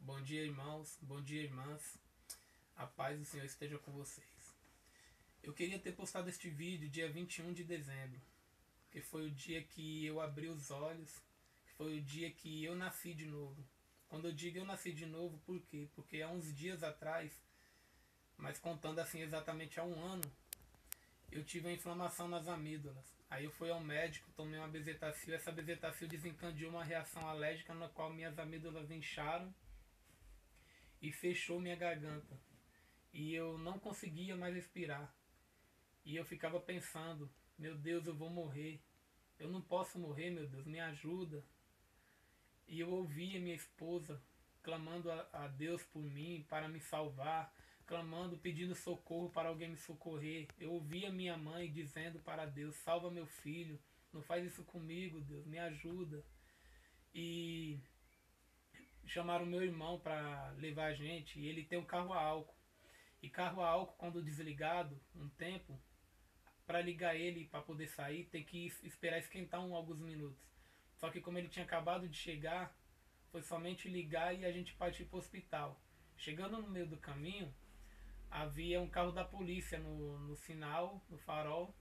Bom dia, irmãos. Bom dia, irmãs. A paz do Senhor esteja com vocês. Eu queria ter postado este vídeo dia 21 de dezembro, que foi o dia que eu abri os olhos, que foi o dia que eu nasci de novo. Quando eu digo eu nasci de novo, por quê? Porque há uns dias atrás, mas contando assim exatamente há um ano, eu tive uma inflamação nas amígdalas. Aí eu fui ao médico, tomei uma bezetacil. Essa bezetacil desencadeou uma reação alérgica na qual minhas amígdalas incharam e fechou minha garganta. E eu não conseguia mais respirar. E eu ficava pensando, meu Deus, eu vou morrer. Eu não posso morrer, meu Deus, me ajuda. E eu ouvia minha esposa clamando a Deus por mim, para me salvar, clamando, pedindo socorro para alguém me socorrer. Eu ouvia minha mãe dizendo para Deus, salva meu filho, não faz isso comigo, Deus, me ajuda. E chamaram meu irmão para levar a gente, e ele tem um carro a álcool. E carro a álcool, quando desligado um tempo, para ligar ele para poder sair, tem que esperar esquentar alguns minutos. Só que como ele tinha acabado de chegar, foi somente ligar e a gente partir para o hospital. Chegando no meio do caminho, havia um carro da polícia no sinal, no farol,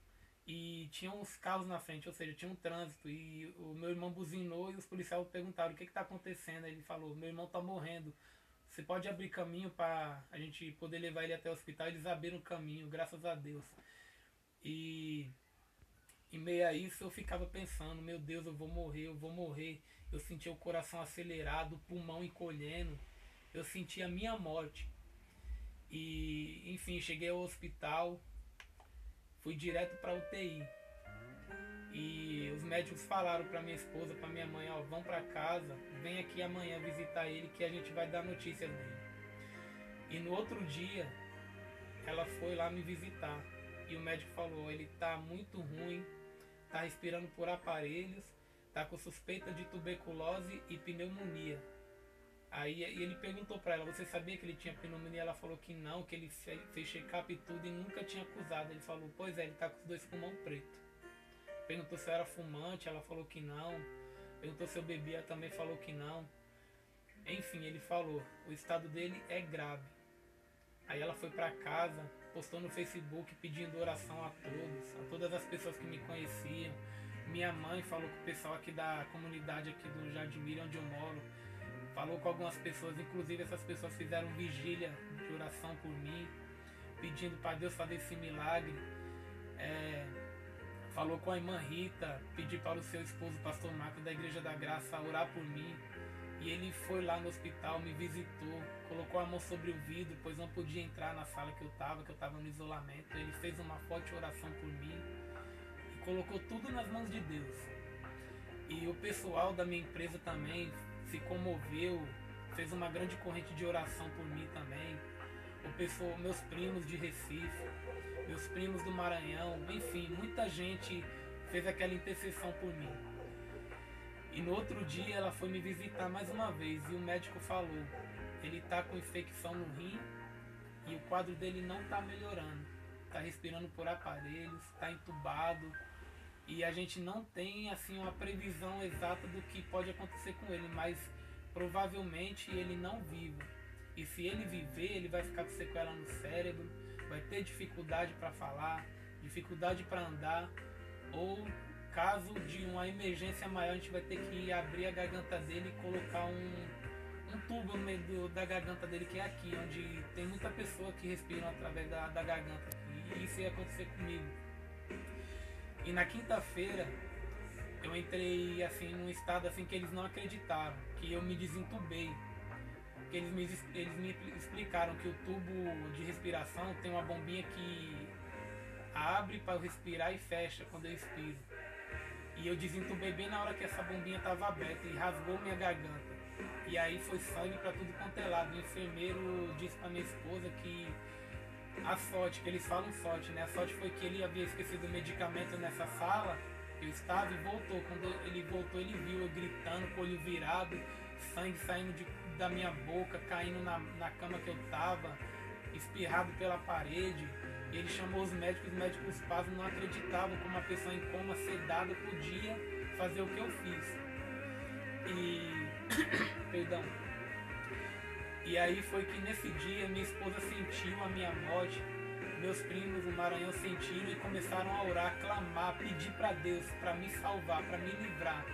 e tinha uns carros na frente, ou seja, tinha um trânsito. E o meu irmão buzinou e os policiais perguntaram o que está acontecendo. Aí ele falou, meu irmão está morrendo. Você pode abrir caminho para a gente poder levar ele até o hospital? Eles abriram o caminho, graças a Deus. E em meio a isso eu ficava pensando, meu Deus, eu vou morrer, eu vou morrer. Eu sentia o coração acelerado, o pulmão encolhendo. Eu sentia a minha morte. E enfim, cheguei ao hospital, fui direto para UTI. E os médicos falaram para minha esposa, para minha mãe, ó, vão para casa, vem aqui amanhã visitar ele que a gente vai dar notícias dele. E no outro dia, ela foi lá me visitar. E o médico falou, ele tá muito ruim, tá respirando por aparelhos, tá com suspeita de tuberculose e pneumonia. Aí ele perguntou para ela, você sabia que ele tinha pneumonia? Ela falou que não, que ele fez check-up e tudo e nunca tinha acusado. Ele falou, pois é, ele tá com os dois pulmões pretos. Perguntou se eu era fumante, ela falou que não. Perguntou se eu bebia, ela também falou que não. Enfim, ele falou, o estado dele é grave. Aí ela foi para casa, postou no Facebook pedindo oração a todas as pessoas que me conheciam. Minha mãe falou com o pessoal aqui da comunidade aqui do Jardim Miriam, onde eu moro. Falou com algumas pessoas, inclusive essas pessoas fizeram vigília de oração por mim, pedindo para Deus fazer esse milagre. Falou com a irmã Rita, pediu para o seu esposo, pastor Marcos, da Igreja da Graça, orar por mim. E ele foi lá no hospital, me visitou, colocou a mão sobre o vidro, pois não podia entrar na sala que eu estava no isolamento. Ele fez uma forte oração por mim e colocou tudo nas mãos de Deus. E o pessoal da minha empresa também se comoveu, fez uma grande corrente de oração por mim também. O pessoal, meus primos de Recife, meus primos do Maranhão, enfim, muita gente fez aquela intercessão por mim. E no outro dia ela foi me visitar mais uma vez e o médico falou, ele está com infecção no rim e o quadro dele não está melhorando. Está respirando por aparelhos, está entubado e a gente não tem assim uma previsão exata do que pode acontecer com ele, mas provavelmente ele não vive. E se ele viver, ele vai ficar com sequela no cérebro, vai ter dificuldade para falar, dificuldade para andar, ou caso de uma emergência maior, a gente vai ter que abrir a garganta dele e colocar um tubo no meio da garganta dele, que é aqui, onde tem muita pessoa que respira através da garganta. E isso ia acontecer comigo. E na quinta-feira, eu entrei assim num estado assim que eles não acreditaram, que eu me desentubei. Que eles me explicaram que o tubo de respiração tem uma bombinha que abre para eu respirar e fecha quando eu expiro. E eu desentubei bem na hora que essa bombinha estava aberta e rasgou minha garganta. E aí foi sangue para tudo quanto é lado. O enfermeiro disse para minha esposa que a sorte, que eles falam sorte, né? A sorte foi que ele havia esquecido o medicamento nessa sala, eu estava, e voltou. Quando ele voltou, ele viu eu gritando, com o olho virado, sangue saindo da minha boca, caindo na cama que eu estava, espirrado pela parede. Ele chamou os médicos pasmos, não acreditavam como uma pessoa em coma sedada podia fazer o que eu fiz. E perdão. E aí foi que nesse dia minha esposa sentiu a minha morte, meus primos no Maranhão sentiram e começaram a orar, clamar, pedir para Deus para me salvar, para me livrar.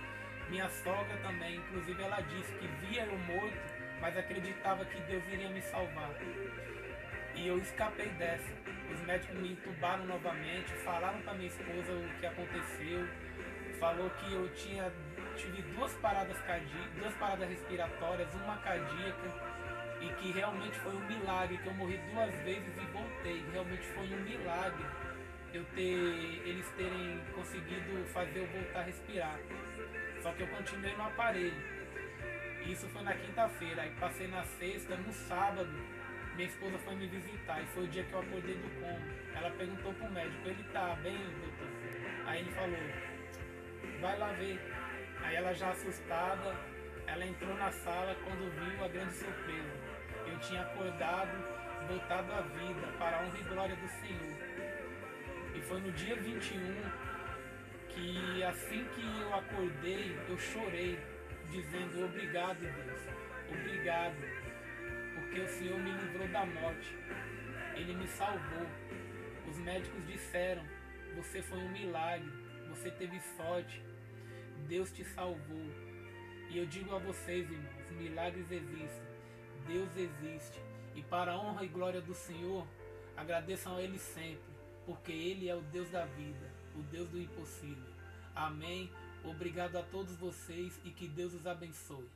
Minha sogra também, inclusive ela disse que via eu morto, mas acreditava que Deus iria me salvar. E eu escapei dessa. Os médicos me entubaram novamente, falaram para minha esposa o que aconteceu, falou que eu tive duas paradas respiratórias, uma cardíaca, e que realmente foi um milagre, que eu morri 2 vezes e voltei. Realmente foi um milagre eles terem conseguido fazer eu voltar a respirar. Só que eu continuei no aparelho. Isso foi na quinta-feira, aí passei na sexta, no sábado, minha esposa foi me visitar e foi o dia que eu acordei do coma. Ela perguntou pro médico, ele tá bem, doutor? Aí ele falou, vai lá ver. Aí ela já assustada, ela entrou na sala quando viu a grande surpresa. Eu tinha acordado, voltado à vida, para a honra e glória do Senhor. E foi no dia 21 que assim que eu acordei, eu chorei, dizendo obrigado, Deus, obrigado, porque o Senhor me livrou da morte, Ele me salvou. Os médicos disseram, você foi um milagre, você teve sorte, Deus te salvou. E eu digo a vocês, irmãos, milagres existem, Deus existe, e para a honra e glória do Senhor, agradeçam a Ele sempre, porque Ele é o Deus da vida, o Deus do impossível. Amém. Obrigado a todos vocês e que Deus os abençoe.